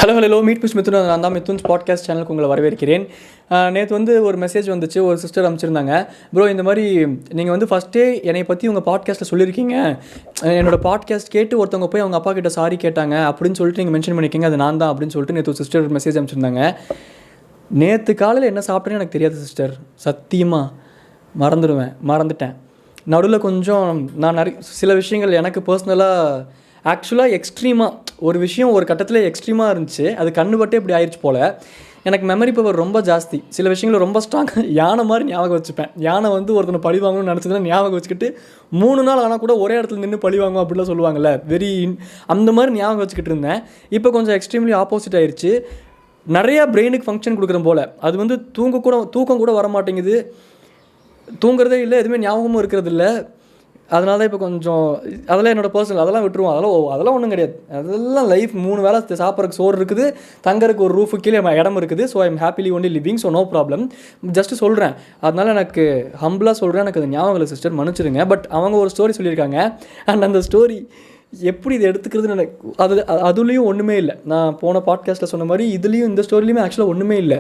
Hello meet with Mithun. நான் தான் Mithun's podcast சேனலுக்கு உங்களை வரவேற்கிறேன். நேற்று ஒரு மெசேஜ் வந்துச்சு, ஒரு சிஸ்டர் அனுப்பிச்சிருந்தாங்க. ப்ரோ, இந்த மாதிரி நீங்கள் ஃபஸ்ட்டே என்னை பற்றி உங்கள் பாட்காஸ்ட்டில் சொல்லியிருக்கீங்க. என்னோடய பாட்காஸ்ட் கேட்டு ஒருத்தவங்க போய் அவங்க அப்பா கிட்ட சாரி கேட்டாங்க அப்படின்னு சொல்லிட்டு நீங்கள் மென்ஷன் பண்ணிக்கிங்க, அது நான் தான் அப்படின்னு சொல்லிட்டு நேற்று ஒரு சிஸ்டர் மெசேஜ் அனுப்பிச்சிருந்தாங்க. நேற்று காலையில் என்ன சாப்பிட்டேன்னு எனக்கு தெரியாது சிஸ்டர், சத்தியமாக மறந்துட்டேன். நடுவில் கொஞ்சம் நான் சில விஷயங்கள் எனக்கு பர்சனலாக ஆக்சுவலாக எக்ஸ்ட்ரீமாக ஒரு விஷயம் ஒரு கட்டத்தில் எக்ஸ்ட்ரீமாக இருந்துச்சு. அது கண்ணுபட்டே இப்படி ஆயிடுச்சு போல். எனக்கு மெமரி பவர் ரொம்ப ஜாஸ்தி. சில விஷயங்கள் ரொம்ப ஸ்ட்ராங்காக யானை மாதிரி ஞாபகம் வச்சுப்பேன். யானை ஒருத்தனை பழி வாங்கணும்னு நினச்சதுன்னா ஞாபகம் வச்சுக்கிட்டு 3 நாள் ஆனால் கூட ஒரே இடத்துல நின்று பழி வாங்குவோம் அப்படிலாம் சொல்லுவாங்கள்ல, அந்த மாதிரி ஞாபகம் வச்சுக்கிட்டு இருந்தேன். இப்போ கொஞ்சம் எக்ஸ்ட்ரீம்லி ஆப்போசிட் ஆயிடுச்சு. நிறையா பிரெயினுக்கு ஃபங்க்ஷன் கொடுக்குறேன் போல். அது தூக்கம் கூட வர மாட்டேங்குது, தூங்குறதே இல்லை, எதுவுமே ஞாபகமும் இருக்கிறது இல்லை. அதனால தான் இப்போ கொஞ்சம் அதெல்லாம் என்னோடய பர்சனல், அதெல்லாம் விட்டுருவோம். அதெல்லாம் ஒன்றும் கிடையாது. அதெல்லாம் லைஃப் 3 வேளை சாப்பிட்றதுக்கு சோறு இருக்குது, தங்கறதுக்கு ஒரு ரூஃபு கீழே இடம் இருக்குது. So I'm happily only living, so no problem. Just சொல்கிறேன். அதனால் எனக்கு ஹம்பிளாக சொல்கிறேன், எனக்கு அது ஞாபகம் இல்லை சிஸ்டர், மன்னிச்சிடுங்க. பட் அவங்க ஒரு ஸ்டோரி சொல்லியிருக்காங்க. அண்ட் அந்த ஸ்டோரி எப்படி இதை எடுத்துக்கிறதுன்னு எனக்கு அதுலேயும் ஒன்றுமே இல்லை. நான் போன பாட்காஸ்ட்டில் சொன்ன மாதிரி இதுலேயும் இந்த ஸ்டோரிலையுமே ஆக்சுவலாக ஒன்றுமே இல்லை.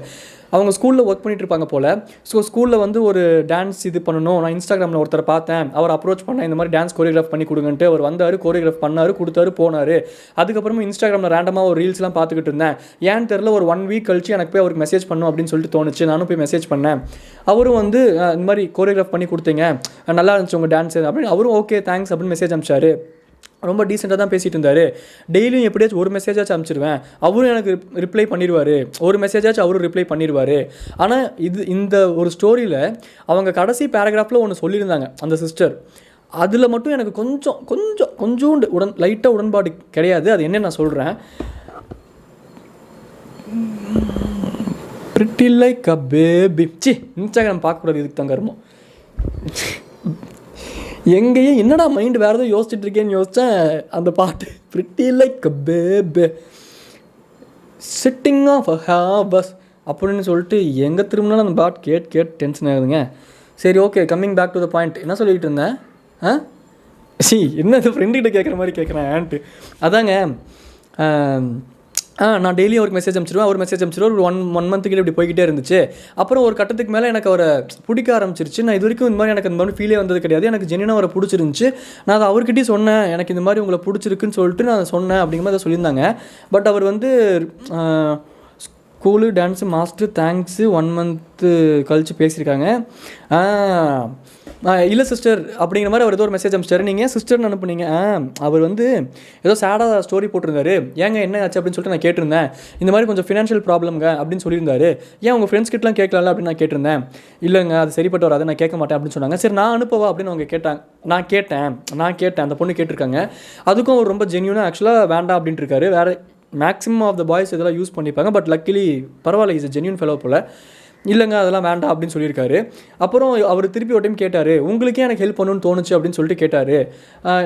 அவங்க ஸ்கூலில் ஒர்க் பண்ணிகிட்டு இருப்பாங்க போல். ஸோ ஸ்கூலில் ஒரு டான்ஸ் பண்ணணும். நான் இன்ஸ்டாகிராமில் ஒருத்தரை பார்த்தேன், அவர் அப்ரோச் பண்ணேன், இந்த மாதிரி டான்ஸ் கோரியோகிராஃப் பண்ணி கொடுங்கன்ட்டு. அவர் வந்தார், கோரியோகிராஃப் பண்ணார், கொடுத்தாரு, போனார். அதுக்கப்புறமா இன்ஸ்டாகிராமில் ரேண்டமாக ஒரு ரீல்ஸ்லாம் பார்த்துக்கிட்டு இருந்தேன். ஏன்னு தெரில, ஒரு 1 வீக் கழிச்சு எனக்கு போய் அவருக்கு மெசேஜ் பண்ணணும் அப்படின்னு சொல்லிட்டு தோணுச்சு. நானும் போய் மெசேஜ் பண்ணேன். அவரும் இந்த மாதிரி கோரியோகிராஃப் பண்ணி கொடுத்தீங்க, நல்லா இருந்துச்சு உங்கள் டான்ஸு அப்படின்னு. அவரும் ஓகே தேங்க்ஸ் அப்படின்னு மெசேஜ் அனுப்பிச்சாரு. ரொம்ப டீசெண்டாக தான் பேசிகிட்டு இருந்தார். டெய்லியும் எப்படியாச்சும் ஒரு மெசேஜாச்சும் அனுப்பிச்சிடுவேன், அவரும் எனக்கு ரிப்ளை பண்ணிடுவார். ஒரு மெசேஜாச்சும் அவரும் ரிப்ளை பண்ணிடுவார். ஆனால் இந்த ஒரு ஸ்டோரியில் அவங்க கடைசி பேராகிராஃபில் ஒன்று சொல்லியிருந்தாங்க அந்த சிஸ்டர். அதில் மட்டும் எனக்கு கொஞ்சோண்டு லைட்டாக உடன்பாடு கிடையாது. அது என்ன நான் சொல்கிறேன். Pretty like a baby. Instagram பார்க்கக்கூடாது, இதுக்கு தான் கருமம். எங்கேயே என்னடா மைண்டு வேறு எதுவும் யோசிச்சுட்டு இருக்கேன்னு யோசித்தேன். அந்த பாட்டு pretty like a baby sitting of a hobbies அப்படின்னு சொல்லிட்டு எங்கே திரும்பினாலும் அந்த பாட்டு கேட்டு டென்ஷன் ஆகுதுங்க. சரி, okay, coming back to the point. என்ன சொல்லிகிட்டு இருந்தேன்? என்ன இது ஃப்ரெண்டுகிட்ட கேட்குற மாதிரி கேட்குறேன் ஆன்ட்டு. அதாங்க, நான் டெய்லியும் ஒரு மெசேஜ் அனுப்பிச்சிடுவேன், ஒரு மெசேஜ் அனுப்பிச்சிடுவேன். ஒரு ஒன் மந்த்துக்கு இப்படி போய்கிட்டே இருந்துச்சு. அப்புறம் ஒரு கட்டத்துக்கு மேலே எனக்கு அவரை பிடிக்க ஆரம்பிச்சிருச்சு. நான் இது வரைக்கும் இந்த மாதிரி எனக்கு இந்த மாதிரி ஃபீலே வந்தது கிடையாது. எனக்கு ஜென்யூனாக அவரை பிடிச்சிருந்துச்சு. நான் அதை அவர்கிட்டயும் சொன்னேன், எனக்கு இந்த மாதிரி உங்களை பிடிச்சிருக்குன்னு சொல்லிட்டு நான் சொன்னேன் அப்படிங்கிற மாதிரி சொல்லியிருந்தாங்க. பட் அவர் school dance master thanks 1 month கழித்து பேசியிருக்காங்க. இல்லை சிஸ்டர் அப்படிங்கிற மாதிரி அவர் ஏதோ ஒரு மெசேஜ் அனுப்பிச்சாரு. நீங்கள் சிஸ்டர்னு அனுப்புனீங்க. அவர் ஏதோ சேடாக ஸ்டோரி போட்டிருந்தாரு. ஏங்க என்ன ஆச்சு அப்படின்னு சொல்லிட்டு நான் கேட்டிருந்தேன். இந்த மாதிரி கொஞ்சம் ஃபினான்ஷியல் ப்ராப்ளம்ங்க அப்படின்னு சொல்லியிருந்தாரு. ஏன் உங்கள் ஃப்ரெண்ட்ஸ் கிட்டலாம் கேட்கலாம்ல அப்படின்னு நான் கேட்டிருந்தேன். இல்லைங்க, அது சரிப்பட்டு வராது, நான் கேட்க மாட்டேன் அப்படின்னு சொன்னாங்க. சரி, நான் அனுப்பவா அப்படின்னு அவங்க கேட்டாங்க. நான் கேட்டேன், அந்த பொண்ணு கேட்டிருக்காங்க. அதுக்கும் அவர் ரொம்ப ஜென்யூனாக ஆக்சுவலாக வேண்டாம் அப்படின்ட்டு இருக்காரு. வேறு மேக்ஸிமம் ஆஃப் த பாய்ஸ் இதெல்லாம் யூஸ் பண்ணிப்பாங்க. பட் லக்கிலி பரவாயில்ல, இஸ் ஜென்யூன் ஃபெலோ போல். இல்லைங்க, அதெல்லாம் வேண்டாம் அப்படின்னு சொல்லியிருக்காரு. அப்புறம் அவர் திருப்பி ஒரு டைம் கேட்டார், உங்களுக்கே எனக்கு ஹெல்ப் பண்ணணும்னு தோணுச்சு அப்படின்னு சொல்லிட்டு கேட்டார்.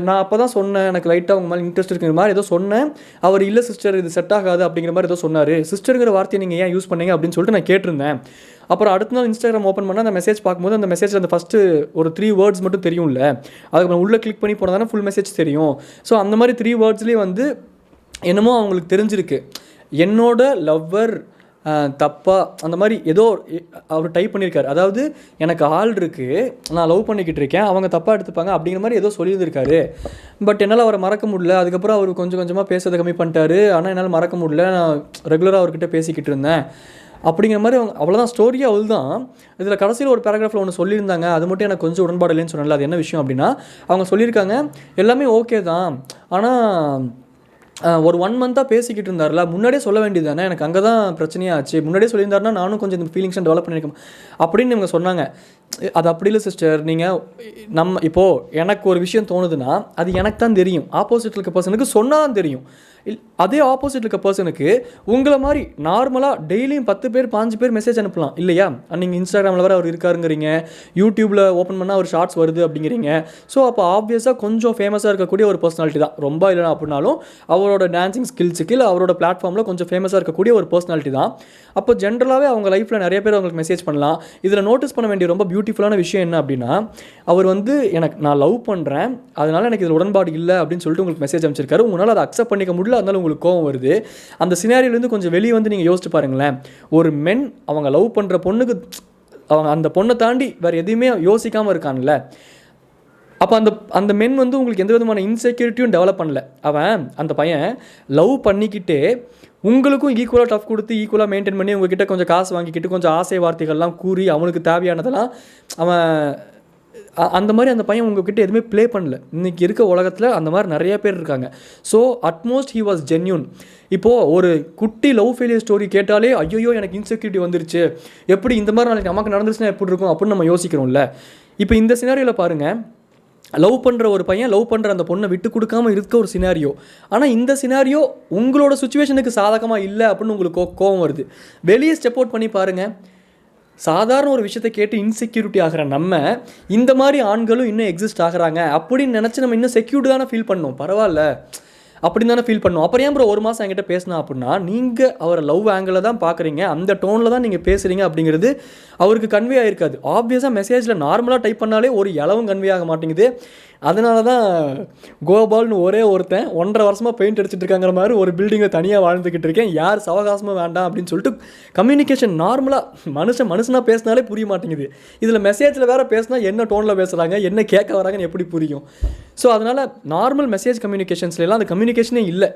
நான் அப்போ தான் சொன்னேன், எனக்கு லைட்டாக அவங்க மேலே இன்ட்ரெஸ்ட் இருக்கிற மாதிரி ஏதோ சொன்னேன். அவர் இல்லை சிஸ்டர், இது செட் ஆகாது அப்படிங்கிற மாதிரி ஏதோ சொன்னார். சிஸ்டருங்கிற வார்த்தையை நீங்கள் ஏன் யூஸ் பண்ணீங்க அப்படின்னு சொல்லிட்டு நான் கேட்டிருந்தேன். அப்புறம் அடுத்த நாள் இன்ஸ்டாகிராம் ஓப்பன் பண்ணால் அந்த மெசேஜ் பார்க்கும்போது அந்த மெசேஜில் அந்த ஃபஸ்ட்டு ஒரு 3 வேர்ட்ஸ் மட்டும் தெரியும்ல, அதுக்கு உள்ளே கிளிக் பண்ணி போனால் தானே ஃபுல் மெசேஜ் தெரியும். ஸோ அந்த மாதிரி 3 வேர்ட்ஸ்லேயே என்னமோ அவங்களுக்கு தெரிஞ்சிருக்கு, என்னோட லவ்வர் தப்பாக அந்த மாதிரி ஏதோ அவர் டைப் பண்ணியிருக்காரு. அதாவது எனக்கு ஆள் இருக்குது, நான் லவ் பண்ணிக்கிட்டு இருக்கேன், அவங்க தப்பாக எடுத்துப்பாங்க அப்படிங்கிற மாதிரி ஏதோ சொல்லியிருந்திருக்காரு. பட் என்னால் அவரை மறக்க முடியல. அதுக்கப்புறம் அவர் கொஞ்சமாக பேசுறதை கம்மி பண்ணிட்டாரு. ஆனால் என்னால் மறக்க முடியல, நான் ரெகுலராக அவர்கிட்ட பேசிக்கிட்டு இருந்தேன் அப்படிங்கிற மாதிரி அவ்வளோதான் ஸ்டோரியே. அவள்தான். இதில் கடைசியில் ஒரு பேராகிராஃபில் ஒன்று சொல்லியிருந்தாங்க, அது மட்டும் எனக்கு கொஞ்சம் உடன்பாடு இல்லைன்னு சொன்னால. அது என்ன விஷயம் அப்படின்னா, அவங்க சொல்லியிருக்காங்க எல்லாமே ஓகே தான், ஆனால் ஒரு 1 மந்த்தாக பேசிக்கிட்டு இருந்தார்ல, முன்னாடியே சொல்ல வேண்டியது தானே, எனக்கு அங்கே தான் பிரச்சனையாச்சு. முன்னாடியே சொல்லியிருந்தாருன்னா நானும் கொஞ்சம் இந்த ஃபீலிங்ஸை டெவலப் பண்ணியிருக்கேன் அப்படின்னு இவங்க சொன்னாங்க. அது அப்படி இல்லை சிஸ்டர். நீங்கள் இப்போது எனக்கு ஒரு விஷயம் தோணுதுன்னா அது எனக்கு தான் தெரியும், ஆப்போசிட்டில் இருக்க பர்சனுக்கு சொன்னால் தான் தெரியும். அதே ஆப்போசிட்டில் இருக்க பர்சனுக்கு உங்களை மாதிரி நார்மலாக டெய்லியும் 10 பேர் 5 பேர் மெசேஜ் அனுப்பலாம் இல்லையா? நீங்கள் இன்ஸ்டாகிராமில் வர அவர் இருக்காருங்கிறீங்க, யூடியூப்பில் ஓப்பன் பண்ணால் அவர் ஷார்ட்ஸ் வருது அப்படிங்கிறீங்க. ஸோ அப்போ ஆப்வியஸாக கொஞ்சம் ஃபேமஸாக இருக்கக்கூடிய ஒரு பர்சனாலிட்டி தான். ரொம்ப இல்லைனா அப்படின்னாலும் அவரோட டான்ஸிங் ஸ்கில்ஸுக்கு இல்லை அவரோட பிளாட்ஃபார்மில் கொஞ்சம் ஃபேமஸாக இருக்கக்கூடிய ஒரு பர்சனாலிட்டி தான். அப்போ ஜென்ரலாகவே அவங்க லைஃப்பில் நிறைய பேர் அவங்களுக்கு மெசேஜ் பண்ணலாம். இதில் நோட்டீஸ் பண்ண வேண்டிய ரொம்ப பியூட்டிஃபுல்லான விஷயம் என்ன அப்படின்னா, அவர் நான் லவ் பண்ணுறேன், அதனால் எனக்கு இதில் உடன்பாடு இல்லை அப்படின்னு சொல்லிட்டு உங்களுக்கு மெசேஜ் அனுப்பிச்சிருக்காரு. உங்களால் அதை அக்செப்ட் பண்ணிக்க முடியல உள்ளே இருந்தாலும் உங்களுக்கு கோவம் வருது. அந்த சினாரியோலேருந்து கொஞ்சம் வெளியே வந்து நீங்கள் யோசிச்சு பாருங்களேன். ஒரு மென் அவங்க லவ் பண்ணுற பொண்ணுக்கு அவங்க அந்த பொண்ணை தாண்டி வேறு எதையுமே யோசிக்காமல் இருக்கான்ல, அப்போ அந்த மென் வந்து உங்களுக்கு எந்த விதமான இன்செக்யூரிட்டியும் டெவலப் பண்ணல. அவன் அந்த பையன் லவ் பண்ணிக்கிட்டே உங்களுக்கும் ஈக்குவலாக டஃப் கொடுத்து ஈக்குவலாக மெயின்டைன் பண்ணி உங்ககிட்ட கொஞ்சம் காசு வாங்கிக்கிட்டு கொஞ்சம் ஆசை வார்த்தைகள்லாம் கூறி அவனுக்கு தேவையானதெல்லாம் அவன் அந்த மாதிரி அந்த பையன் உங்ககிட்ட எதுவுமே ப்ளே பண்ணல. இன்றைக்கி இருக்க உலகத்தில் அந்த மாதிரி நிறைய பேர் இருக்காங்க. So at most he was genuine. இப்போது ஒரு குட்டி லவ் ஃபெயிலியர் ஸ்டோரி கேட்டாலே ஐயோ எனக்கு இன்செக்யூரிட்டி வந்துருச்சு, எப்படி இந்த மாதிரி நாளைக்கு நமக்கு நடந்துச்சுன்னா எப்படி இருக்கும் அப்படின்னு நம்ம யோசிக்கிறோம்ல. இப்போ இந்த சினாரியோவில் பாருங்கள், லவ் பண்ணுற ஒரு பையன் லவ் பண்ணுற அந்த பொண்ணை விட்டு கொடுக்காமல் இருக்க ஒரு சினாரியோ. ஆனால் இந்த சினாரியோ உங்களோட சுச்சுவேஷனுக்கு சாதகமாக இல்லை அப்படின்னு உங்களுக்கு கோவம் வருது. வெளியே ஸ்டெப் அவுட் பண்ணி பாருங்கள். சாதாரண ஒரு விஷயத்தை கேட்டு இன்செக்யூரிட்டி ஆகிற நம்ம இந்த மாதிரி ஆண்களும் இன்னும் எக்ஸிஸ்ட் ஆகிறாங்க அப்படின்னு நினச்சி நம்ம இன்னும் செக்யூர்டு தானே ஃபீல் பண்ணோம். பரவாயில்ல அப்படின்னு தானே ஃபீல் பண்ணும். அப்புறம் ஏன் ப்ரோ ஒரு மாதம் என்கிட்ட பேசினா அப்படின்னா, நீங்கள் அவரை லவ் ஆங்கிளில் தான் பார்க்குறீங்க, அந்த டோனில் தான் நீங்கள் பேசுகிறீங்க அப்படிங்கிறது அவருக்கு கன்வே ஆகிருக்காது. ஆப்வியஸாக மெசேஜில் நார்மலாக டைப் பண்ணாலே ஒரு இளவும் கன்வே ஆக மாட்டேங்குது. அதனால தான் கோபால்னு ஒரே ஒருத்தன் 1.5 வருஷமாக பெயிண்ட் அடிச்சுட்டு இருக்காங்கிற மாதிரி ஒரு பில்டிங்கில் தனியாக வாழ்ந்துக்கிட்டு இருக்கேன், யார் சவகாசமாக வேண்டாம் அப்படின்னு சொல்லிட்டு. கம்யூனிகேஷன் நார்மலாக மனுஷனாக பேசினாலே புரிய மாட்டேங்குது. இதில் மெசேஜில் வேறு பேசினா என்ன டோனில் பேசுகிறாங்க, என்ன கேட்க வராங்கன்னு எப்படி புரியும்? ஸோ அதனால் நார்மல் மெசேஜ் கம்யூனிகேஷன்ஸ்லாம் அந்த கம்யூனிகேஷனே இல்லை,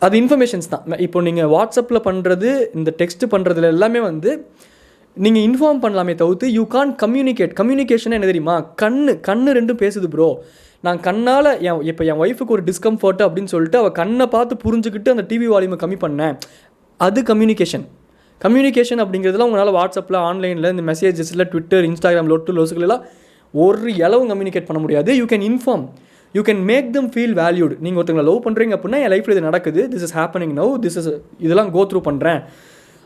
அது இன்ஃபர்மேஷன்ஸ் தான். இப்போ நீங்கள் வாட்ஸ்அப்பில் பண்ணுறது, இந்த டெக்ஸ்ட் பண்ணுறதுல எல்லாமே வந்து நீங்கள் இன்ஃபார்ம் பண்ணலாமே தவிர்த்து யூ கான் கம்யூனிகேஷன் என்ன தெரியுமா? கண்ணு ரெண்டும் பேசுது ப்ரோ. நான் கண்ணால் இப்போ என் ஒய்ஃபுக்கு ஒரு டிஸ்கம்ஃபர்ட் அப்படின்னு சொல்லிட்டு அவள் கண்ணை பார்த்து புரிஞ்சுக்கிட்டு அந்த டிவி வால்யூமை கம்மி பண்ணேன், அது கம்யூனிகேஷன் அப்படிங்கிறதுலாம் உங்களால் வாட்ஸ்அப்பில் ஆன்லைனில் இந்த மெசேஜஸில் ட்விட்டர் இன்ஸ்டாகிராம் லொசுகளெல்லாம் ஒரு அளவும் கம்யூனிகேட் பண்ண முடியாது. You can inform, you can make them feel valued. நீங்கள் ஒருத்தங்களை லவ் பண்ணுறீங்க அப்படின்னா என் லைஃப்பில் இது நடக்குது, திஸ் இஸ் ஹேப்பனிங் நவ், இதெல்லாம் கோ த்ரூ பண்ணுறேன்,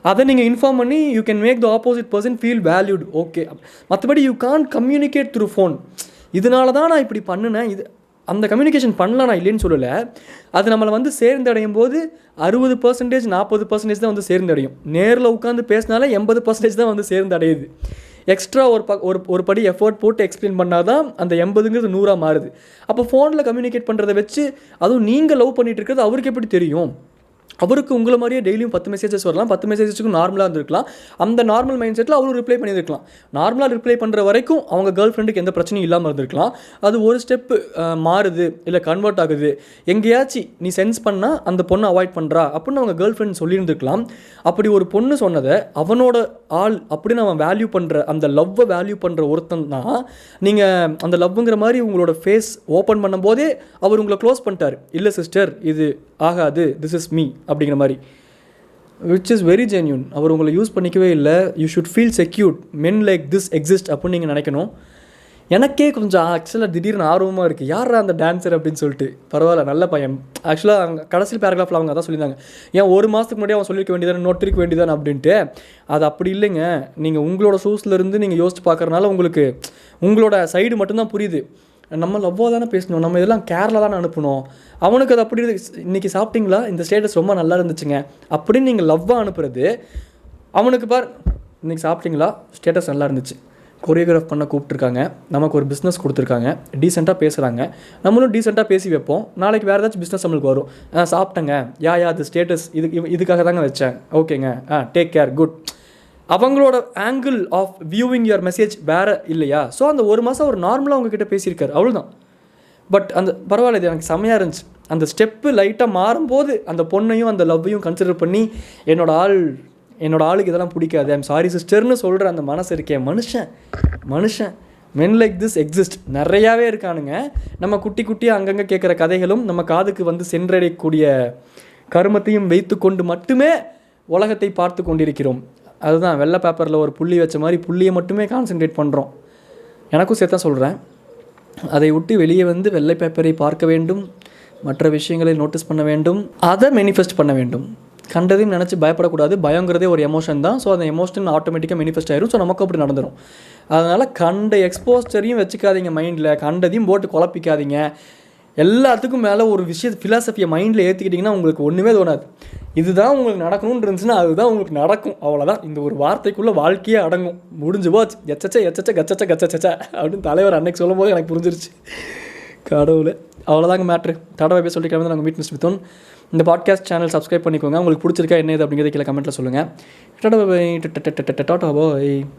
அதை நீங்கள் இன்ஃபார்ம் பண்ணி you can make the opposite person feel valued. Okay, மற்றபடி you can communicate through phone. இதனால தான் நான் இப்படி பண்ணினேன், இது அந்த கம்யூனிகேஷன் பண்ணலாம், நான் இல்லைன்னு சொல்லலை. அது நம்மளை வந்து சேர்ந்தடையும் போது 60% 40% தான் வந்து சேர்ந்தடையும். நேரில் உட்காந்து பேசினாலே 80% தான் வந்து சேர்ந்தடையுது. எக்ஸ்ட்ரா ஒரு படி எஃபர்ட் போட்டு எக்ஸ்பிளைன் பண்ணால் தான் அந்த 80ங்கிறது 100 மாறுது. அப்போ ஃபோனில் கம்யூனிகேட் பண்ணுறதை வச்சு, அதுவும் நீங்கள் லவ் பண்ணிகிட்டு இருக்கிறது அவருக்கு எப்படி தெரியும்? அவருக்கு உங்களை மாதிரியே டெய்லியும் 10 மெசேஜஸ் வரலாம், 10 மெசேஜஸுக்கும் நார்மலாக இருந்திருக்கலாம். அந்த நார்மல் மைண்ட் செட்டில் அவரும் ரிப்ளை பண்ணியிருக்கலாம். நார்மலாக ரிப்ளை பண்ணுற வரைக்கும் அவங்க கேர்ள் ஃப்ரெண்டுக்கு எந்த பிரச்சனையும் இல்லாமல் இருந்திருக்கலாம். அது ஒரு ஸ்டெப்பு மாறுது, இல்லை கன்வெர்ட் ஆகுது, எங்கேயாச்சும் நீ சென்ஸ் பண்ணால் அந்த பொண்ணை அவாய்ட் பண்ணுறா அப்படின்னு அவங்க கேர்ள் ஃப்ரெண்ட் சொல்லியிருந்துருக்கலாம். அப்படி ஒரு பொண்ணு சொன்னதை அவனோட ஆள் அப்படின்னு அவன் வேல்யூ பண்ணுற, அந்த லவ்வை வேல்யூ பண்ணுற ஒருத்தன் தான் நீங்கள் அந்த லவ்ங்கிற மாதிரி உங்களோட ஃபேஸ் ஓப்பன் பண்ணும்போதே அவர் உங்களை க்ளோஸ் பண்ணிட்டார். இல்லை சிஸ்டர் இது ஆகாது, திஸ் இஸ் மீ அப்படிங்கிற மாதிரி, விச் இஸ் வெரி ஜென்யூன். அவர் உங்களை யூஸ் பண்ணிக்கவே இல்லை. You should feel secured, men like this exist அப்படின்னு நீங்கள் நினைக்கணும். எனக்கே கொஞ்சம் ஆக்சுவலாக திடீர்னு ஆர்வமாக இருக்குது, யாரா அந்த டான்ஸர் அப்படின்னு சொல்லிட்டு. பரவாயில்ல, நல்ல பையன். ஆக்சுவலாக அவங்க கடைசி பேராகிராஃபில் அவங்க அதான் சொல்லியிருந்தாங்க, ஏன் 1 மாதத்துக்கு முன்னாடி அவன் சொல்லியிருக்க வேண்டியதானே, நோட்டிருக்க வேண்டியதானே அப்படின்ட்டு. அது அப்படி இல்லைங்க. நீங்கள் உங்களோட சூஸ்லேருந்து நீங்கள் யோசிச்சு பார்க்குறதுனால உங்களுக்கு உங்களோட சைடு மட்டும்தான் புரியுது. நம்ம லவ்வாக தானே பேசணும், நம்ம இதெல்லாம் கேரில் தானே அனுப்பணும். அவனுக்கு அது அப்படி இன்றைக்கி சாப்பிட்டீங்களா, இந்த ஸ்டேட்டஸ் ரொம்ப நல்லா இருந்துச்சுங்க அப்படின்னு நீங்கள் லவ்வாக அனுப்புறது. அவனுக்கு இன்றைக்கி சாப்பிட்டீங்களா, ஸ்டேட்டஸ் நல்லா இருந்துச்சு, கொரியோகிராஃப் பண்ண கூப்பிட்ருக்காங்க, நமக்கு ஒரு பிஸ்னஸ் கொடுத்துருக்காங்க, டீசெண்டாக பேசுகிறாங்க, நம்மளும் டீசெண்டாக பேசி வைப்போம். நாளைக்கு வேறு ஏதாச்சும் பிஸ்னஸ் நம்மளுக்கு வரும், சாப்பிட்டேங்க, அது ஸ்டேட்டஸ் இதுக்காக தாங்க வச்சேன், ஓகேங்க, டேக் கேர், குட். அவங்களோட angle of viewing your message வேறு இல்லையா? ஸோ அந்த 1 மாதம் ஒரு நார்மலாக உங்ககிட்ட பேசியிருக்காரு, அவ்வளோதான். பட் அந்த பரவாயில்ல, இது எனக்கு செம்மையாக இருந்துச்சு. அந்த ஸ்டெப்பு லைட்டாக மாறும்போது அந்த பொண்ணையும் அந்த லவ்வையும் கன்சிடர் பண்ணி என்னோட ஆளுக்கு இதெல்லாம் பிடிக்காது, ஐம் சாரி சிஸ்டர்னு சொல்கிற அந்த மனசு இருக்கேன். மனுஷன் மென் லைக் திஸ் எக்ஸிஸ்ட் நிறையாவே இருக்கானுங்க. நம்ம குட்டியாக அங்கங்கே கேட்குற கதைகளும் நம்ம காதுக்கு வந்து சென்றடையக்கூடிய கருமத்தையும் வைத்து கொண்டு மட்டுமே உலகத்தை பார்த்து கொண்டிருக்கிறோம். அதுதான் வெள்ளை பேப்பரில் ஒரு புள்ளி வச்ச மாதிரி புள்ளியை மட்டுமே கான்சென்ட்ரேட் பண்ணுறோம். எனக்கும் சேர்த்தான் சொல்கிறேன், அதை விட்டு வெளியே வந்து வெள்ளை பேப்பரை பார்க்க வேண்டும், மற்ற விஷயங்களை நோட்டீஸ் பண்ண வேண்டும், அதை மேனிஃபெஸ்ட் பண்ண வேண்டும். கண்டதையும் நினச்சி பயப்படக்கூடாது. பயங்கிறதே ஒரு எமோஷன் தான். ஸோ அந்த எமோஷன் ஆட்டோமேட்டிக்காக மேனிஃபெஸ்ட் ஆயிரும். ஸோ நமக்கு அப்படி நடந்துடும். அதனால் கண்ட எக்ஸ்போஸ்டரையும் வச்சுக்காதீங்க மைண்டில், கண்டதையும் போட்டு குழப்பிக்காதீங்க. எல்லாத்துக்கும் மேலே ஒரு ஃபிலாசபியை மைண்டில் ஏற்றிக்கிட்டிங்கன்னா உங்களுக்கு ஒன்றுமே தோணாது. இதுதான் உங்களுக்கு நடக்கணும்னு இருந்துச்சுன்னா அதுதான் உங்களுக்கு நடக்கும், அவ்வளோதான். இந்த ஒரு வார்த்தைக்குள்ளே வாழ்க்கையே அடங்கும். முடிஞ்சு போச்சு. எச்சச்ச கச்சச்ச அப்படின்னு தலைவர் அன்னைக்கு சொல்லும் போது எனக்கு புரிஞ்சிருச்சு. கடவுளே. அவ்வளோதாங்க மேட்ரு. டாடா பை சொல்லிட்டு கிளம்பி நாங்கள் மீட் மிஸ்டர் மிதுன். இந்த பாட்காஸ்ட் சேனல் சப்ஸ்கிரைப் பண்ணிக்கோங்க. உங்களுக்கு பிடிச்சிருக்கா என்ன இது அப்படிங்கிறத கீழே கமெண்ட்டில் சொல்லுங்கள். Tata bye. டாடா பாய்.